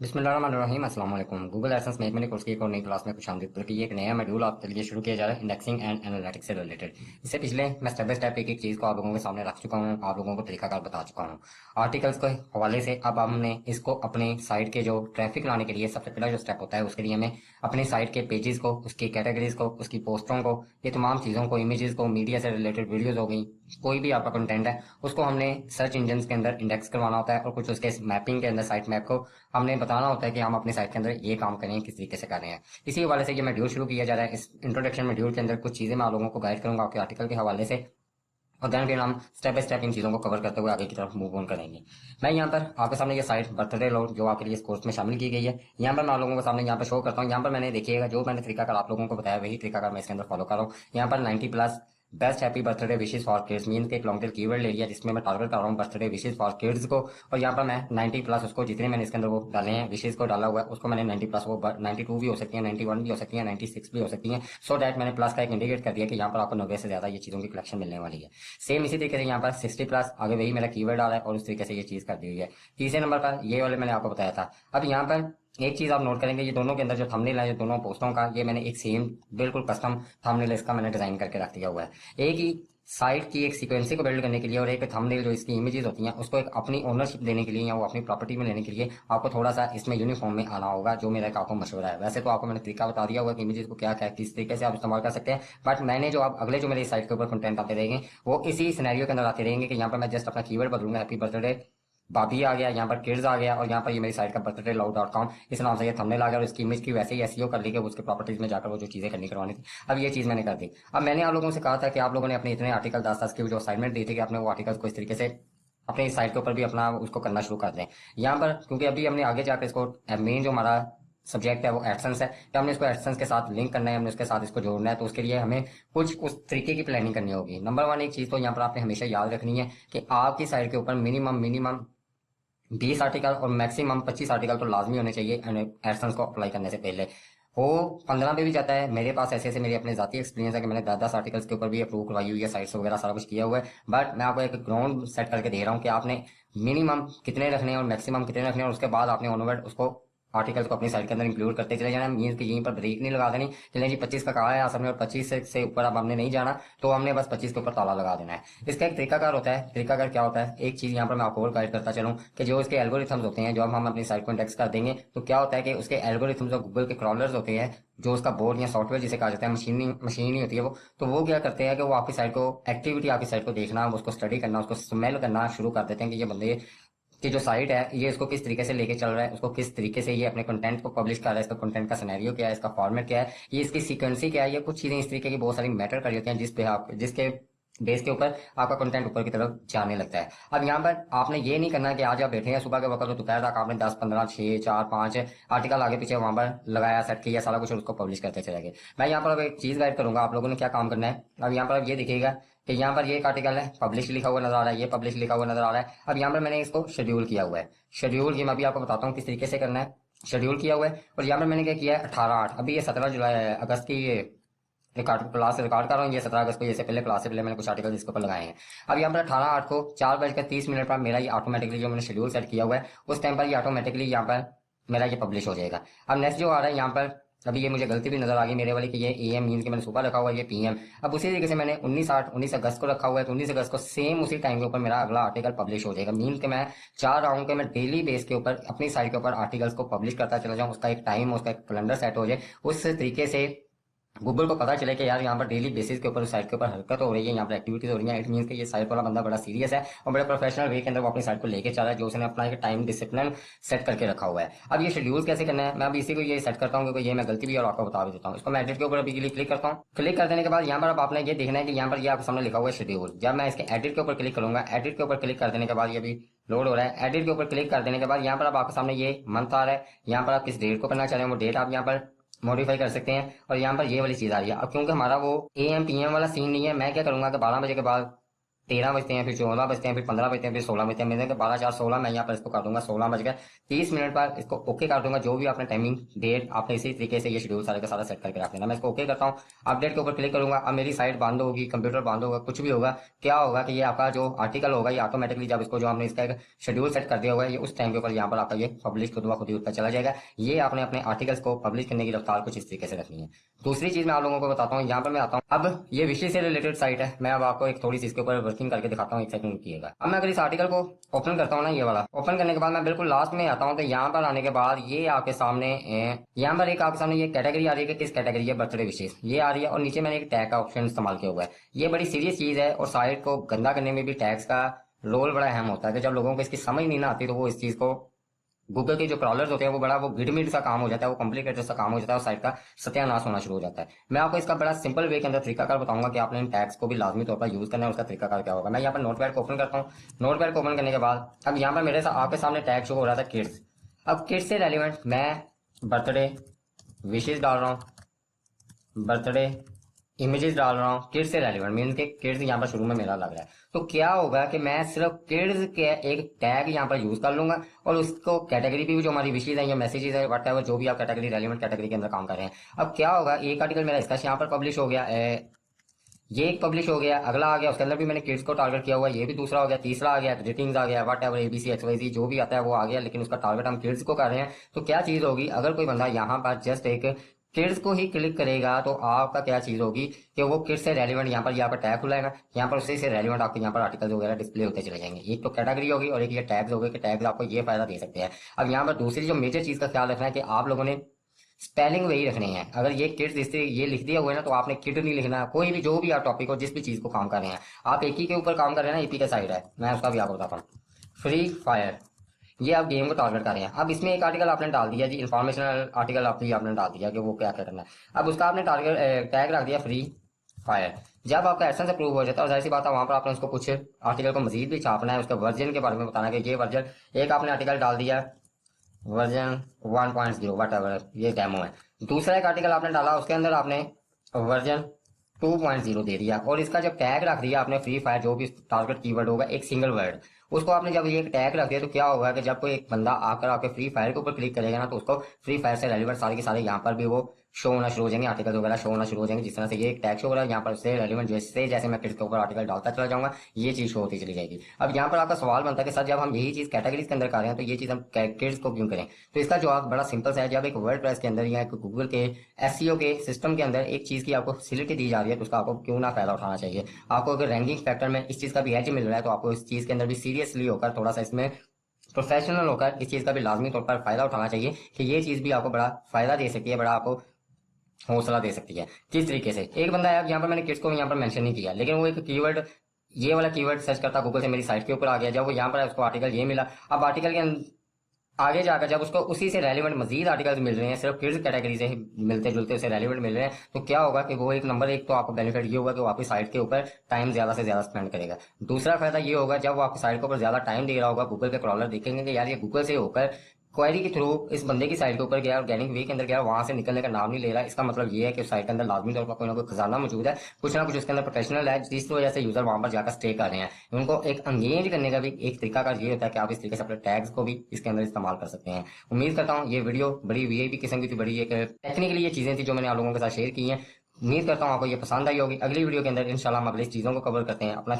बिस्मिल्लाहिर्रहमानिर्रहीम अस्सलाम वालेकुम। गूगल एडसेंस में 1 महीने कोर्स की एक और नई क्लास में खुशामदीद। बल्कि ये एक नया मॉड्यूल आपके लिए शुरू किया जा रहा है इंडेक्सिंग एंड एनालिटिक्स से रिलेटेड। इससे पिछले मैं स्टेप बाय स्टेप एक एक चीज़ को आप लोगों के सामने रख चुका हूँ, आप लोगों को तरीकाकार बता चुका हूँ आर्टिकल्स के हवाले से। अब हमने इसको अपने साइट के जो ट्रैफिक लाने के लिए सबसे पहला जो स्टेप होता है, उसके लिए हमें अपनी साइट के पेजेस को, उसकी कैटेगरीज को, उसकी पोस्टों को, ये तमाम चीज़ों को, इमेजेस को, मीडिया से रिलेटेड वीडियोज हो गई, कोई भी आपका कंटेंट है, उसको हमने सर्च इंजन के अंदर इंडेक्स करवाना होता है। और कुछ उसके मैपिंग के अंदर साइट मैप को हमने बताना होता है कि हम अपनी साइट के अंदर ये काम करें, किस तरीके से कर रहे हैं। इसी हवाले से ये मॉड्यूल शुरू किया जा रहा है। इस इंट्रोडक्शन मॉड्यूल के अंदर कुछ चीज़ें मैं आप लोगों को गाइड करूंगा आपके आर्टिकल के हवाले से, और देन फिर हम स्टेप बाय स्टेप इन चीज़ों को कवर करते हुए आगे की तरफ मूव ऑन करेंगे। मैं यहाँ पर आपके सामने ये साइट बर्थडे लोड जो आपके लिए इस कोर्स में शामिल की गई है, यहाँ पर मैं आप लोगों के सामने यहाँ पर शो करता हूँ। यहाँ पर मैंने देखिएगा जो मैंने तरीकाकार आप लोगों को बताया वही तरीकाकार मैं इसके अंदर फॉलो कर रहा हूँ। यहाँ पर 90+ best happy birthday wishes for kids मीन के एक लॉन्ग टेल कीवर्ड ले लिया, जिसमें मैं टारगेट कर रहा हूँ बर्थडे विशेष फॉर किड्स को। और यहाँ पर मैं 90+ उसको जितने मैंने इसके अंदर वो डाले हैं विशेष को डाला हुआ है, उसको मैंने 90+ वो 92 भी हो सकती है, 91 भी हो सकती है, 96 भी हो सकती है। सो डैट मैंने प्लस का एक इंडिकेट कर दिया कि यहाँ पर आपको 90 से ज्यादा ये चीजों की कलेक्शन मिलने वाली है। सेम इसी तरीके से यहाँ पर 60+ आगे वही मेरा कीवर्ड आ रहा है और उस तरीके से ये चीज कर दी हुई है। तीसरे नंबर पर ये वाले मैंने आपको बताया था। अब यहाँ पर एक चीज आप नोट करेंगे, ये दोनों के अंदर जो थंबनेल है, ये दोनों पोस्टों का, ये मैंने एक सेम बिल्कुल कस्टम थंबनेल इसका मैंने डिजाइन करके रख दिया हुआ है। एक ही साइट की एक सीक्वेंसी को बिल्ड करने के लिए और एक थंबनेल जो इसकी इमेजेस होती हैं उसको एक अपनी ओनरशिप देने के लिए या वो अपनी प्रॉपर्टी में लेने के लिए आपको थोड़ा सा इसमें यूनिफॉर्म में आना होगा, जो मेरा एक आपको मशवरा है। वैसे तो आपको मैंने तरीका बता दिया हुआ कि इमेजेस को क्या क्या किस तरीके से आप इस्तेमाल कर सकते हैं, बट मैंने जो आप अगले जो मेरे साइट के ऊपर कंटेंट आते रहेंगे वो इसी सिनेरियो के अंदर आते रहेंगे कि यहाँ पर मैं जस्ट अपना कीवर्ड बदलूंगा, हैप्पी बर्थडे बाबी आ गया, यहाँ पर किड्स आ गया, और यहाँ पर ये मेरी साइट का birthday.com इस नाम से ये थंबनेल आ गया, और इसकी इमेज की वैसे ही एसईओ कर ली कि उसके प्रॉपर्टीज में जाकर वो जो चीजें करनी करवानी थी, अब ये चीज मैंने कर दी। अब मैंने आप लोगों से कहा था कि आप लोगों ने अपने इतने आर्टिकल 10-10 की जो असाइनमेंट दी थी कि अपने वो आर्टिकल्स को इस तरीके से अपने साइट के ऊपर भी अपना उसको करना शुरू कर दें। यहाँ पर क्योंकि अभी हमने आगे जाकर इसको मेन जो हमारा सब्जेक्ट है वो एडसेंस है, तो हमने इसको एडसेंस के साथ लिंक करना है, हमने उसके साथ इसको जोड़ना है, तो उसके लिए हमें कुछ उस तरीके की प्लानिंग करनी होगी। नंबर वन एक चीज तो यहाँ पर आपने हमेशा याद रखनी है कि आपकी साइट के ऊपर मिनिमम मिनिमम 20 आर्टिकल और मैक्सिमम 25 आर्टिकल तो लाजमी होने चाहिए एडसेंस को अप्लाई करने से पहले। वो 15 पे भी जाता है, मेरे पास ऐसे ऐसे मेरे अपने जाती एक्सपीरियंस है कि मैंने 10-10 आर्टिकल्स के ऊपर भी अप्रूव करवाई हुई है, साइट्स वगैरह सारा कुछ किया हुआ है। बट मैं आपको एक ग्राउंड सेट करके दे रहा हूँ कि आपने मिनिमम कितने रखने हैं और मैक्सिमम कितने रखने हैं, और उसके बाद आपने ऑनवर्ड उसको आर्टिकल्स को अपनी साइट के अंदर इंक्लूड करते चले जाना। मीन्स कि यहीं पर ब्रेक नहीं लगा देनी, चलें जी 25 का कहा है सबने और 25 से ऊपर अब हमने नहीं जाना, तो हमने बस 25 के ऊपर ताला लगा देना है। इसका एक तरीकाकार होता है। तरीकाकार क्या होता है, एक चीज यहाँ पर मैं आपको और गाइड करता चलूँ कि जो इसके एल्गोरिथम्स होते हैं, जो हम अपनी साइट को इंडेक्स कर देंगे तो क्या होता है कि उसके एल्गोरिथम्स और गूगल के क्रॉलर्स होते हैं, जो उसका बोर्ड या सॉफ्टवेयर जिसे कहा जाता है, मशीन ही होती है वो, तो वो क्या करते हैं कि वो आपकी साइट को एक्टिविटी, आपकी साइट को देखना, उसको स्टडी करना, उसको स्मेल करना शुरू कर देते हैं कि ये बंदे कि जो साइट है ये इसको किस तरीके से लेके चल रहा है, उसको किस तरीके से ये अपने कंटेंट को पब्लिश कर रहा है, इसका कंटेंट का सिनेरियो क्या है, इसका फॉर्मेट क्या है, ये इसकी सीक्वेंसी क्या है, ये कुछ चीजें इस तरीके की बहुत सारी मैटर कर जाती हैं जिस पे आप जिसके बेस के ऊपर आपका कंटेंट ऊपर की तरफ जाने लगता है। अब यहाँ पर आपने ये नहीं करना कि आज आप बैठे हैं सुबह के वक्त तो दोपहर तक आपने 10-15-6-4-5 आर्टिकल आगे पीछे वहां पर लगाया, सेट किया सारा कुछ और उसको पब्लिश करते चले गए। मैं यहाँ पर अब एक चीज गाइड करूंगा आप लोगों ने क्या काम करना है। अब यहाँ पर अब ये दिखेगा कि यहाँ पर ये एक आर्टिकल है पब्लिश लिखा हुआ नजर आ रहा है, ये पब्लिश लिखा हुआ नजर आ रहा है। अब यहाँ पर मैंने इसको शेड्यूल किया हुआ है। शेड्यूल ये मैं अभी आपको बताता हूँ किस तरीके से करना है। शेड्यूल किया हुआ है और यहाँ पर मैंने क्या किया है 18/8, अभी ये 17 जुलाई अगस्त की ये रिकॉर्ड क्लास से रिकॉर्ड कर रहा हूँ, ये 17 अगस्त को, इससे पहले क्लास से पहले मैंने कुछ आर्टिकल इसके ऊपर लगाए हैं। अब यहाँ पर 18/8 को 4:30 पर मेरा ये ऑटोमेटिकली जो मैंने शेड्यूल सेट किया हुआ है उस टाइम पर ये ऑटोमेटिकली यहाँ पर मेरा ये पब्लिश हो जाएगा। अब नेक्स्ट जो आ रहा है यहाँ पर, अभी ये मुझे गलती भी नजर आ गई मेरे वाली कि ये एएम मीन के मैंने सुबह रखा हुआ है, ये पीएम। अब उसी तरीके से मैंने 19 अगस्त को रखा हुआ है, तो 19 अगस्त को सेम उसी टाइम के ऊपर मेरा अगला आर्टिकल पब्लिश हो जाएगा। मीन के मैं चाह रहा हूँ कि मैं डेली बेस के ऊपर अपनी साइट के ऊपर आर्टिकल्स को पब्लिश करता चला जाऊँ, उसका एक टाइम, उसका एक कैलेंडर सेट हो जाए, उस तरीके से गूगल को पता चले कि यार यहाँ पर डेली बेसिस के ऊपर साइट के ऊपर हरकत हो रही है, यहाँ पर एक्टिविटीज हो रही है। इट मीन कि ये साइट वाला बंदा बड़ा सीरियस है और बड़े प्रोफेशनल वे के अंदर वो अपनी साइट को लेके चल रहा है, जो उसने अपना एक टाइम डिसिप्लिन सेट करके रखा हुआ है। अब ये शेड्यूल कैसे करना है, मैं अभी इसी को ये सेट करता हूँ क्योंकि ये मैं गलती भी और आपको बता भी देता हूँ। इसको मैं एडिट के ऊपर अभी क्लिक करता हूँ। क्लिक कर देने के बाद यहाँ पर अब आपने ये देखना है कि यहाँ पर ये आपके सामने लिखा हुआ है शेड्यूल। जब मैं इसके एडिट के ऊपर क्लिक करूंगा, एडिट के ऊपर क्लिक कर देने के बाद ये भी लोड हो रहा है। एडिट के ऊपर क्लिक कर देने के बाद यहाँ पर अब आपके सामने ये मंथ आ रहा है, यहाँ पर आप किस डेट को करना चाह रहे हैं वो डेट आप यहाँ पर मॉडिफाई कर सकते हैं। और यहाँ पर ये वाली चीज आ रही है। अब क्योंकि हमारा वो एएम पीएम वाला सीन नहीं है, मैं क्या करूंगा कि 12 बजे के बाद 13 बजते हैं, फिर 14 बजते हैं, फिर 15 बजते हैं, फिर 16 बजते हैं, मैंने कहा 12 4 16, मैं यहाँ पर इसको कर दूंगा 16 बज गया 30 मिनट पर इसको ओके कर दूंगा। जो भी आपने टाइमिंग डेट आपने इसी तरीके से ये शेड्यूल सारे का सारा सेट करके रख देना। मैं इसको ओके करता हूँ, अपडेट के ऊपर क्लिक करूंगा। अब मेरी साइट बंद होगी, कंप्यूटर बंद होगा, कुछ भी होगा, क्या होगा कि ये आपका जो आर्टिकल होगा ये ऑटोमेटिकली जब इसको जो हमने इसका एक शेड्यूल सेट कर दिया होगा ये उस टाइम के ऊपर यहाँ पर आपका ये पब्लिश खुद ब खुद ही ऊपर चला जाएगा। ये आपने अपने आर्टिकल्स को पब्लिश करने की रफ्तार कुछ इस तरीके से रखनी है। दूसरी चीज मैं आप लोगों को बताता हूँ, यहाँ पर मैं आता हूँ। अब ये विषय से रिलेटेड साइट है, मैं अब आपको एक थोड़ी सी इसके ऊपर वर्किंग करके दिखाता हूँ, एक सेकंड रुकिएगा। अब मैं अगर इस आर्टिकल को ओपन करता हूँ ना, ये वाला ओपन करने के बाद मैं बिल्कुल लास्ट में आता हूँ, तो यहाँ पर आने के बाद ये आपके सामने यहाँ पर एक आपके सामने ये कैटेगरी आ रही है कि किस कैटेगरी है, बर्थडे विशेष ये आ रही है, और नीचे मैंने एक टैग का ऑप्शन इस्तेमाल किया हुआ है। ये बड़ी सीरियस चीज है, और साइट को गंदा करने में भी टैग्स का रोल बड़ा अहम होता है, कि जब लोगों को इसकी समझ नहीं ना आती तो वो इस चीज को गूगल के जो क्रॉलर्स होते हैं वो बड़ा वो गिडमिड सा काम हो जाता है, वो कॉम्प्लिकेटेड सा काम हो जाता है, और साइट का सत्यानाश होना शुरू हो जाता है। मैं आपको इसका बड़ा सिंपल वे के अंदर तरीकाकार बताऊंगा कि आपने इन टैग्स को भी लाजमी तौर पर यूज करना है, उसका तरीकाकार क्या होगा। मैं यहाँ पर नोटपैड को ओपन करता हूँ। नोटपैड को ओपन करने के बाद अब यहाँ पर मेरे आपके सामने टैग शो हो रहा था किड्स। अब किड्स से रेलिवेंट मैं बर्थडे विशेष डाल रहा हूँ, बर्थडे इमेजेस डाल रहा हूँ, किड्स से रेलिवेंट मीन के किड्स यहाँ पर शुरू में मेरा लग रहा है। तो क्या होगा कि मैं सिर्फ किड्स के एक टैग यहाँ पर यूज कर लूंगा, और उसको कैटेगरी भी जो हमारी विशेष है या मैसेजेस है वट एवर जो भी आप कैटेगरी रेलिवेंट कैटेगरी के अंदर काम कर रहे हैं। अब क्या होगा, एक आर्टिकल मेरा इसका यहाँ पर पब्लिश हो गया, ये एक पब्लिश हो गया, अगला आ गया, उसके अंदर भी मैंने किड्स को टारगेट किया हुआ है, ये भी दूसरा हो गया, तीसरा आ गया, ग्रीटिंग्स आ गया, वट एवर एबीसी एक्सवाईजी जो भी आता है वो आ गया, लेकिन उसका टारगेट हम किड्स को कर रहे हैं। तो क्या चीज होगी, अगर कोई बंदा यहाँ पर जस्ट एक किड्स को ही क्लिक करेगा तो आपका क्या चीज होगी कि वो किड्स से रेलिवेंट यहाँ पर टैग खुलाएगा, यहाँ पर उसी से रेलिवेंट आपके यहाँ पर आर्टिकल्स वगैरह डिस्प्ले होते चले जाएंगे। एक तो कैटेगरी होगी और एक ये टैग्स होंगे कि टैग्स आपको ये फायदा दे सकते हैं। अब यहाँ पर दूसरी जो मेजर चीज का ख्याल रखना है कि आप लोगों ने स्पेलिंग वही रखनी है। अगर ये किड्स इससे ये लिख दिया हुआ है ना तो आपने किड नहीं लिखना। कोई भी जो भी आप टॉपिक हो जिस भी चीज को काम कर रहे हैं, आप एक ही के ऊपर काम कर रहे हैं ना, एपी का साइड है, मैं उसका भी आपको बताता हूँ। फ्री फायर, ये आप गेम को टारगेट कर रहे हैं। अब इसमें एक आर्टिकल आपने डाल दिया जी, इन्फॉर्मेशनल आर्टिकल आपने डाल दिया कि वो क्या क्या करना है। अब उसका आपने टारगेट टैग रख दिया फ्री फायर। जब आपका एडसेंस अप्रूव हो जाता है और जाहिर सी बात है वहां पर आपने उसको कुछ आर्टिकल को मजीद भी छापना है, उसके वर्जन के बारे में बताना कि ये वर्जन, एक आपने आर्टिकल डाल दिया वर्जन 1.0 वट एवर, ये डेमो है। दूसरा एक आर्टिकल आपने डाला उसके अंदर आपने वर्जन 2.0 दे दिया, और इसका जब टैग रख दिया आपने फ्री फायर, जो भी टारगेट कीवर्ड होगा एक सिंगल वर्ड, उसको आपने जब ये टैग रख दिया तो क्या होगा कि जब कोई एक बंदा आकर आपके फ्री फायर के ऊपर क्लिक करेगा ना तो उसको फ्री फायर से रेलिवेंट सारे के सारे यहाँ पर भी वो शो होना शुरू हो जाएंगे, आर्टिकल वगैरह शो होना शुरू हो जाएंगे। जिस तरह से ये एक टैग शो हो रहा है यहाँ पर से रेलिवेंट, जैसे जैसे मैं किड्स के ऊपर आर्टिकल डालता चला जाऊंगा ये चीज शो होती चली जाएगी। अब यहाँ पर आपका सवाल बनता है कि सर जब हम यही चीज कैटेगरीज के अंदर कर रहे हैं तो ये चीज हम किड्स को क्यों करें। तो इसका जवाब बड़ा सिंपल सा है, जब एक वर्डप्रेस के अंदर या गूगल के एसईओ के सिस्टम के अंदर एक चीज की आपको फैसिलिटी दी जा रही है तो उसका आपको क्यों ना फायदा उठाना चाहिए। आपको अगर रैंकिंग फैक्टर में इस चीज का भी एज मिल रहा है तो आपको इस चीज के अंदर भी सीरियसली होकर थोड़ा सा इसमें प्रोफेशनल होकर इस चीज का भी लाजमी तौर पर फायदा उठाना चाहिए कि ये चीज भी आपको बड़ा फायदा दे सकती है, बड़ा आपको हौसला दे सकती है। किस तरीके से, एक बंदा है, यहाँ पर मैंने किड्स को यहाँ पर मेंशन नहीं किया, लेकिन वो एक कीवर्ड ये वाला कीवर्ड सर्च करता गूगल से मेरी साइट के ऊपर आ गया। जब वो यहाँ पर उसको आर्टिकल ये मिला, अब आर्टिकल के आगे जाकर जब उसको उसी से रेलिवेंट मजीद आर्टिकल्स मिल रहे हैं, सिर्फ किड्स कैटेगरी से ही मिलते जुलते उसे रेलिवेंट मिल रहे हैं, तो क्या होगा कि वो एक नंबर एक तो आपको बेनिफिट ये होगा कि वो आपकी साइट के ऊपर टाइम ज्यादा से ज्यादा स्पेंड करेगा। दूसरा फायदा ये होगा जब वो आपकी साइट के ऊपर ज्यादा टाइम दे रहा होगा, गूगल के क्रॉलर देखेंगे कि यार ये गूगल से होकर क्वेरी के थ्रू इस बंदे की साइट के ऊपर गया, ऑर्गेनिक वे के अंदर गया, वहां से निकलने का नाम नहीं ले रहा। इसका मतलब ये है कि साइट के अंदर लाजमी तौर पर कोई ना कोई खजाना मौजूद है, कुछ ना कुछ उसके अंदर प्रोफेशनल है, जिस वजह से यूजर वहां पर जाकर स्टे कर रहे हैं। उनको एक एंगेज करने का भी एक तरीका का ये होता है कि आप इस तरीके से अपने टैग्स को भी इसके अंदर इस्तेमाल कर सकते हैं। उम्मीद करता हूँ ये वीडियो बड़ी वीआईपी किस्म की थी, बड़ी एक टेक्निकली ये चीजें थी जो मैंने आप लोगों के साथ शेयर की हैं। उम्मीद करता हूँ आपको ये पसंद आई होगी। अगली वीडियो के अंदर इंशाल्लाह हम अगली चीजों को कवर करते हैं। अपना